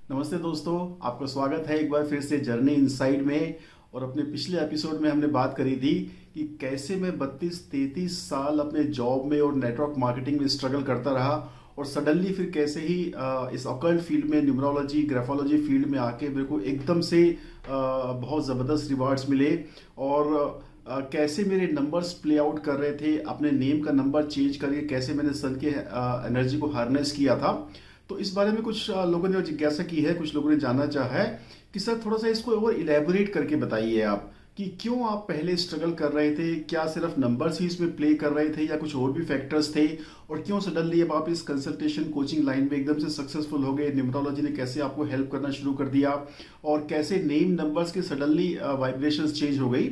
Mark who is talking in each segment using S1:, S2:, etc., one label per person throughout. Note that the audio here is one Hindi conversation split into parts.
S1: नमस्ते दोस्तों, आपका स्वागत है एक बार फिर से जर्नी इनसाइड में। और अपने पिछले एपिसोड में हमने बात करी थी कि कैसे मैं 32-33 साल अपने जॉब में और नेटवर्क मार्केटिंग में स्ट्रगल करता रहा और सडनली फिर कैसे ही इस ऑकल्ट फील्ड में, न्यूमरोलॉजी ग्राफोलॉजी फील्ड में आके मेरे को एकदम से बहुत ज़बरदस्त रिवार्ड्स मिले। और कैसे मेरे नंबर्स प्ले आउट कर रहे थे, अपने नेम का नंबर चेंज करके कैसे मैंने सन के एनर्जी को हार्नेस किया था। तो इस बारे में कुछ लोगों ने जिज्ञासा की है, कुछ लोगों ने जानना चाहा है कि सर थोड़ा सा इसको और इलेबोरेट करके बताइए आप कि क्यों आप पहले स्ट्रगल कर रहे थे, क्या सिर्फ नंबर्स ही इसमें प्ले कर रहे थे या कुछ और भी फैक्टर्स थे, और क्यों सडनली अब आप इस कंसल्टेशन कोचिंग लाइन में एकदम से सक्सेसफुल हो गए। न्यूमरोलॉजी ने कैसे आपको हेल्प करना शुरू कर दिया और कैसे नेम नंबर्स के सडनली वाइब्रेशंस चेंज हो गई।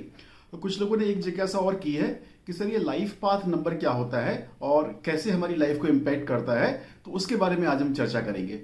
S1: तो कुछ लोगों ने एक जिज्ञासा और की है कि सर ये लाइफ पाथ नंबर क्या होता है और कैसे हमारी लाइफ को इम्पैक्ट करता है, तो उसके बारे में आज हम चर्चा करेंगे।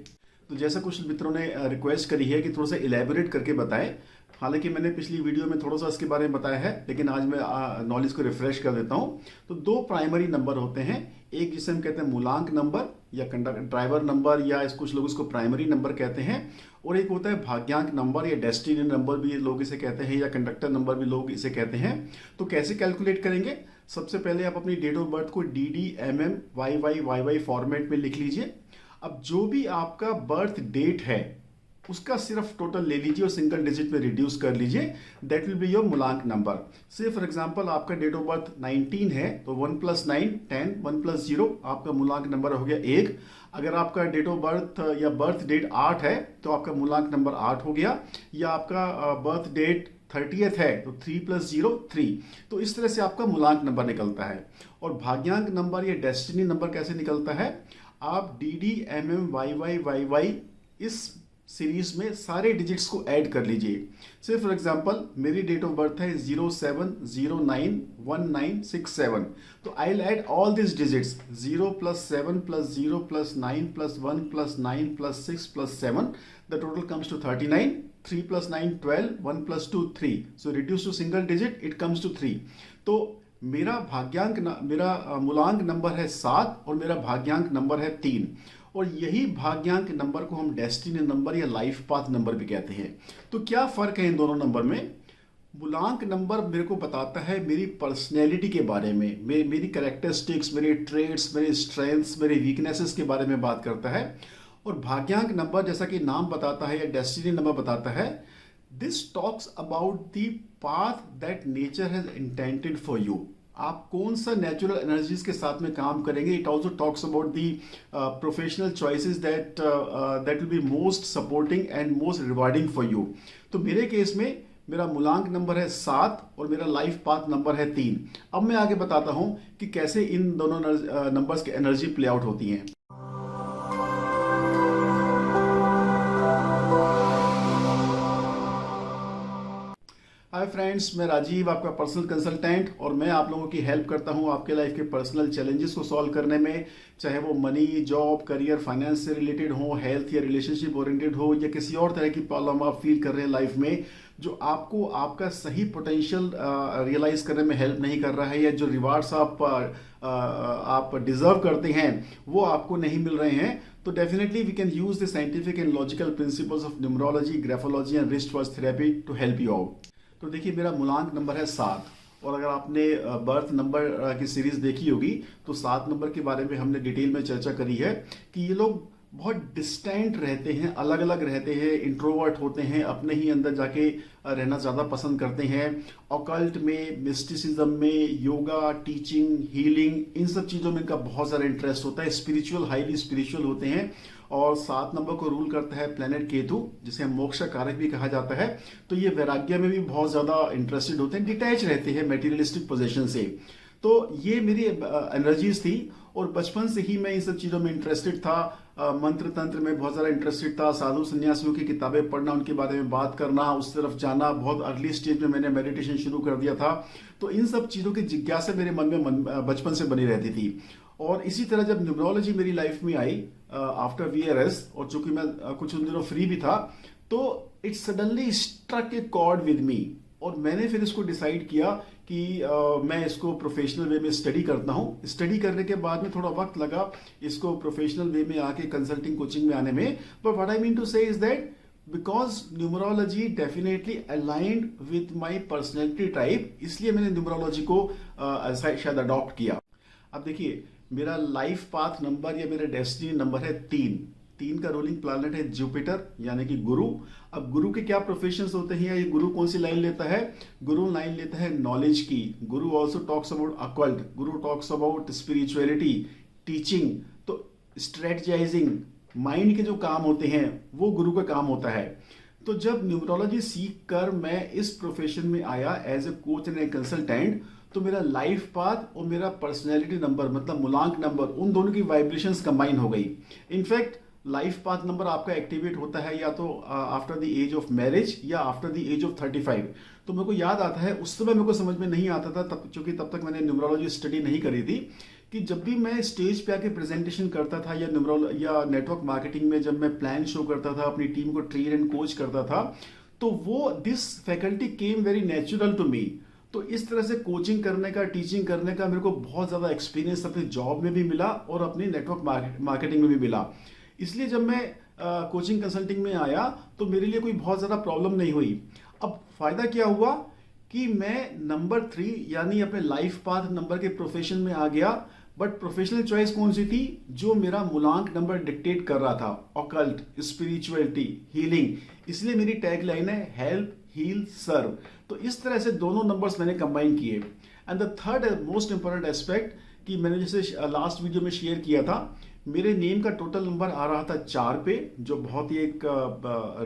S1: तो जैसा कुछ मित्रों ने रिक्वेस्ट करी है कि थोड़ा सा इलेबोरेट करके बताएं, हालांकि मैंने पिछली वीडियो में थोड़ा सा इसके बारे में बताया है, लेकिन आज मैं नॉलेज को रिफ्रेश कर देता हूं। तो दो प्राइमरी नंबर होते हैं, एक जिसे हम कहते हैं मूलांक नंबर या ड्राइवर नंबर या कुछ लोग इसको प्राइमरी नंबर कहते हैं, और एक होता है भाग्यांक नंबर या डेस्टिनी नंबर भी लोग इसे कहते हैं, या कंडक्टर नंबर भी लोग इसे कहते हैं। तो कैसे कैलकुलेट करेंगे? सबसे पहले आप अपनी डेट ऑफ बर्थ को DD MM YY फॉर्मेट में लिख लीजिए। अब जो भी आपका बर्थ डेट है उसका सिर्फ टोटल ले लीजिए और सिंगल डिजिट में रिड्यूस कर लीजिए, दैट विल बी योर मूलांक नंबर। से फॉर एग्जांपल आपका डेट ऑफ बर्थ 19 है तो 1 + 9 10, 1 + 0 आपका मूलांक नंबर हो गया 1। अगर आपका डेट ऑफ बर्थ या बर्थ डेट 8 है तो आपका मूलांक नंबर 8 हो गया, या आपका बर्थ डेट 30th है तो 3 + 0 3। तो इस तरह से आपका मूलांक नंबर निकलता है। और भाग्यांक नंबर या डेस्टिनी नंबर कैसे निकलता है? आप DD MM YY इस सीरीज में सारे डिजिट्स को ऐड कर लीजिए। से फॉर एग्जांपल मेरी डेट ऑफ बर्थ है 07091967, तो I will add all this digits 0 + 7 + 0 + 9 + 1 + 9 + 6 + 7, the total comes to 39। 3 + 9 12, 1 + 2 3, so reduce to single digit it comes to 3। तो मेरा मूलांक नंबर है 7 और मेरा भाग्यांक नंबर है 3, और यही भाग्यांक नंबर को हम डेस्टिनी नंबर या लाइफ पाथ नंबर भी कहते हैं। तो क्या फर्क है इन दोनों नंबर में? मूलांक नंबर मेरे को बताता है मेरी पर्सनैलिटी के बारे में, मेरी कैरेक्टरिस्टिक्स, मेरे ट्रेड्स, मेरे स्ट्रेंथ्स, मेरे वीकनेसेस के बारे में बात करता है। और भाग्यांक नंबर जैसा कि नाम बताता है या डेस्टिनी नंबर बताता है, this talks about the path that nature has intended for you. आप कौन सा नेचुरल एनर्जीज के साथ में काम करेंगे। It also talks about the professional choices that will be most supporting and most rewarding for you. तो मेरे केस में मेरा मूलांक नंबर है 7 और मेरा लाइफ पाथ नंबर है 3। अब मैं आगे बताता हूं कि कैसे इन दोनों नंबर्स की एनर्जी प्ले आउट होती हैं। हाय फ्रेंड्स, मैं राजीव, आपका पर्सनल कंसल्टेंट, और मैं आप लोगों की हेल्प करता हूं आपके लाइफ के पर्सनल चैलेंजेस को सॉल्व करने में, चाहे वो मनी, जॉब, करियर, फाइनेंस से रिलेटेड हो, हेल्थ या रिलेशनशिप ओरिएंटेड हो, या किसी और तरह की प्रॉब्लम आप फील कर रहे हैं लाइफ में, जो आपको आपका सही पोटेंशियल रियलाइज करने में हेल्प नहीं कर रहा है, या जो रिवार्ड्स आप डिजर्व करते हैं वो आपको नहीं मिल रहे हैं। तो definitely we can use the scientific and logical principles of numerology, graphology and wrist therapy to help you out. तो देखिए, मेरा मूलांक नंबर है 7, और अगर आपने बर्थ नंबर की सीरीज देखी होगी तो 7 नंबर के बारे में हमने डिटेल में चर्चा करी है कि ये लोग बहुत डिस्टेंट रहते हैं, अलग अलग रहते हैं, इंट्रोवर्ट होते हैं, अपने ही अंदर जाके रहना ज़्यादा पसंद करते हैं। ऑकल्ट में, मिस्टिसिज्म में, योगा, टीचिंग, हीलिंग, इन सब चीज़ों में इनका बहुत ज़्यादा इंटरेस्ट होता है। स्पिरिचुअल, हाईली स्पिरिचुअल होते हैं। और 7 नंबर को रूल करता है प्लेनेट केतु, जिसे हम मोक्ष कारक भी कहा जाता है। तो ये वैराग्य में भी बहुत ज़्यादा इंटरेस्टेड होते हैं, डिटैच रहते हैं मटेरियलिस्टिक पोजीशन से। तो ये मेरी एनर्जीज थी, और बचपन से ही मैं इन सब चीज़ों में इंटरेस्टेड था। मंत्र तंत्र में बहुत ज़्यादा इंटरेस्टेड था, साधु संन्यासियों की किताबें पढ़ना, उनके बारे में बात करना, उस तरफ जाना। बहुत अर्ली स्टेज में मैंने मेडिटेशन शुरू कर दिया था। तो इन सब चीज़ों की जिज्ञासा मेरे मन में बचपन से बनी रहती थी। और इसी तरह जब न्यूमरोलॉजी मेरी लाइफ में आई आफ्टर VRS, और चूंकि मैं कुछ उन दिनों फ्री भी था, तो it suddenly struck a chord with me. और मैंने फिर इसको डिसाइड किया कि मैं इसको प्रोफेशनल वे में स्टडी करता हूँ। स्टडी करने के बाद में थोड़ा वक्त लगा इसको प्रोफेशनल वे में आके कंसल्टिंग कोचिंग में आने में। But what I mean to say is that because numerology definitely aligned with my personality type, इसलिए मैंने न्यूमरोलॉजी को शायद अडॉप्ट किया। अब देखिए, मेरा लाइफ पाथ नंबर या मेरा डेस्टिनी नंबर है 3 का रूलिंग प्लैनेट है जुपिटर यानी कि गुरु। अब गुरु के क्या प्रोफेशंस होते हैं, ये गुरु कौन सी लाइन लेता है? गुरु लाइन लेता है नॉलेज की। गुरु also talks about occult, Guru talks about spirituality, teaching. तो स्ट्रेटजाइजिंग, माइंड के जो काम होते हैं वो गुरु का काम होता है। तो जब न्यूमरोलॉजी सीख कर मैं इस प्रोफेशन में आया as a coach and a consultant, तो मेरा लाइफ पाथ और मेरा पर्सनैलिटी नंबर मतलब मूलांक नंबर, उन दोनों की वाइब्रेशंस कंबाइन हो गई। इनफैक्ट लाइफ पाथ नंबर आपका एक्टिवेट होता है या तो after the age of marriage या आफ्टर द एज ऑफ 35। तो मेरे को याद आता है, उस समय मेरे को समझ में नहीं आता था तब, क्योंकि तब तक मैंने न्यूमरोलॉजी स्टडी नहीं करी थी, कि जब भी मैं स्टेज पे आके प्रेजेंटेशन करता था या नेटवर्क मार्केटिंग में जब मैं प्लान शो करता था, अपनी टीम को ट्रेन एंड कोच करता था, तो वो this faculty came very natural to me. तो इस तरह से कोचिंग करने का, टीचिंग करने का मेरे को बहुत ज़्यादा एक्सपीरियंस अपनी जॉब में भी मिला और अपनी नेटवर्क मार्केटिंग में भी मिला। इसलिए जब मैं कोचिंग कंसल्टिंग में आया तो मेरे लिए कोई बहुत ज़्यादा प्रॉब्लम नहीं हुई। अब फायदा क्या हुआ कि मैं नंबर 3 यानी अपने लाइफ पाथ नंबर के प्रोफेशन में आ गया। बट प्रोफेशनल चॉइस कौन सी थी? जो मेरा मूलांक नंबर डिक्टेट कर रहा था, ऑकल्ट, स्पिरिचुअलिटी, हीलिंग। इसलिए मेरी टैग लाइन है हेल्प, हील, सर्व। तो इस तरह से दोनों नंबर्स मैंने कंबाइन किए। And the third most important aspect कि मैंने जैसे लास्ट वीडियो में शेयर किया था, मेरे नेम का टोटल नंबर आ रहा था 4 पे, जो बहुत ही एक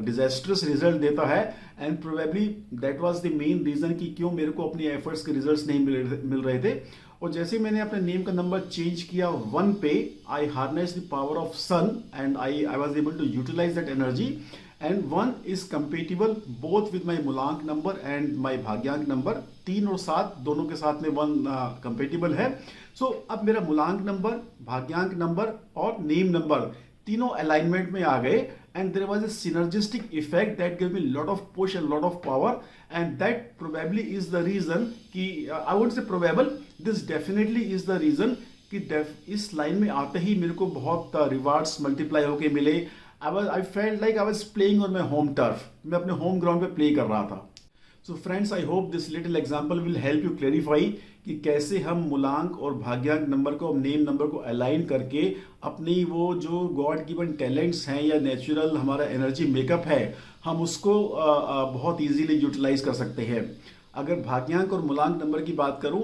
S1: डिजास्टरस रिजल्ट देता है। And probably that was the main reason कि क्यों मेरे को अपनी एफर्ट्स के रिजल्ट्स नहीं मिल रहे थे। और जैसे मैंने अपने नेम का नंबर चेंज किया 1 पे, I harness the power of sun and I was able to utilize that energy. And 1 is compatible both with my मूलांक नंबर एंड माई भाग्यांक नंबर। 3 और 7 दोनों के साथ में 1 कंपेटिबल है। सो अब मेरा मूलांक नंबर, भाग्यांक नंबर और नेम नंबर तीनों अलाइनमेंट में आ गए। And there was a synergistic effect that give me lot of push and lot of power. And that probably is the reason कि I would say probable, this definitely is the reason कि इस लाइन में आते ही मेरे को बहुत रिवार्ड्स मल्टीप्लाई होके मिले। I felt like I was playing on my home turf. मैं अपने होम ग्राउंड पे प्ले कर रहा था। So friends, I hope this little example will help you clarify कि कैसे हम मूलांक और भाग्यांक नंबर को, नेम नंबर को अलाइन करके अपनी वो जो गॉड गिवन टैलेंट्स हैं या नेचुरल हमारा एनर्जी मेकअप है, हम उसको बहुत इजीली यूटिलाइज कर सकते हैं। अगर भाग्यांक और मूलांक नंबर की बात करूं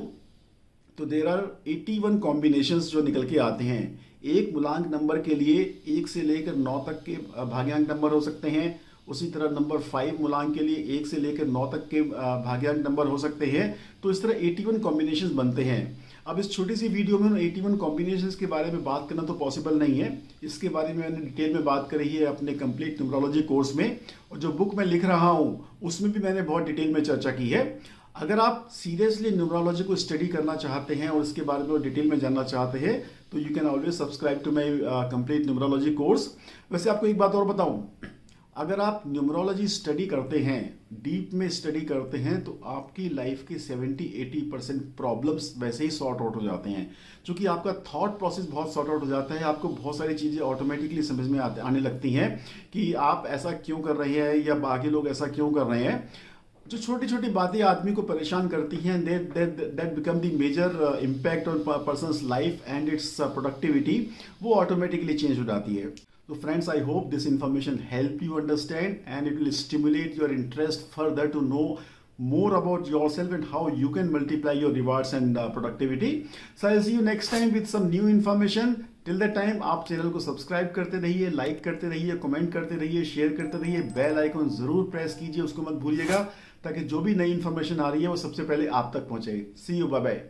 S1: तो देर आर 81 कॉम्बिनेशंस जो निकल के आते हैं। एक मूलांक नंबर के लिए 1 से लेकर 9 तक के भाग्यांक नंबर हो सकते हैं। उसी तरह नंबर 5 मूलांक के लिए 1 से लेकर 9 तक के भाग्यांक नंबर हो सकते हैं। तो इस तरह 81 कॉम्बिनेशंस बनते हैं। अब इस छोटी सी वीडियो में 81 कॉम्बिनेशंस के बारे में बात करना तो पॉसिबल नहीं है। इसके बारे में मैंने डिटेल में बात करी है अपने कंप्लीट न्यूमरोलॉजी कोर्स में, और जो बुक मैं लिख रहा हूँ उसमें भी मैंने बहुत डिटेल में चर्चा की है। अगर आप सीरियसली न्यूमरोलॉजी को स्टडी करना चाहते हैं और इसके बारे में डिटेल में जानना चाहते हैं तो you can always subscribe to my complete numerology course. वैसे आपको एक बात और बताऊं, अगर आप न्यूमरोलॉजी स्टडी करते हैं, डीप में स्टडी करते हैं, तो आपकी लाइफ के 70-80% प्रॉब्लम्स वैसे ही सॉर्ट आउट हो जाते हैं। क्योंकि आपका थॉट प्रोसेस बहुत सॉर्ट आउट हो जाता है। आपको बहुत सारी चीज़ें ऑटोमेटिकली समझ में आने लगती हैं कि आप ऐसा क्यों कर रहे हैं या बाकी लोग ऐसा क्यों कर रहे हैं। जो छोटी छोटी बातें आदमी को परेशान करती हैं, that become the major impact on person's life and its productivity, वो ऑटोमेटिकली चेंज हो जाती है। तो friends, I hope this information help you understand and it will stimulate your interest further to know more about yourself and how you can multiply your rewards and productivity. So I'll see you next time with some new information. Till that time आप चैनल को सब्सक्राइब करते रहिए, लाइक करते रहिए, कमेंट करते रहिए, शेयर करते रहिए, बेल आइकन जरूर प्रेस कीजिए, उसको मत भूलिएगा, ताकि जो भी नई इन्फॉर्मेशन आ रही है वो सबसे पहले आप तक पहुंचे। सी यू, बाय बाय।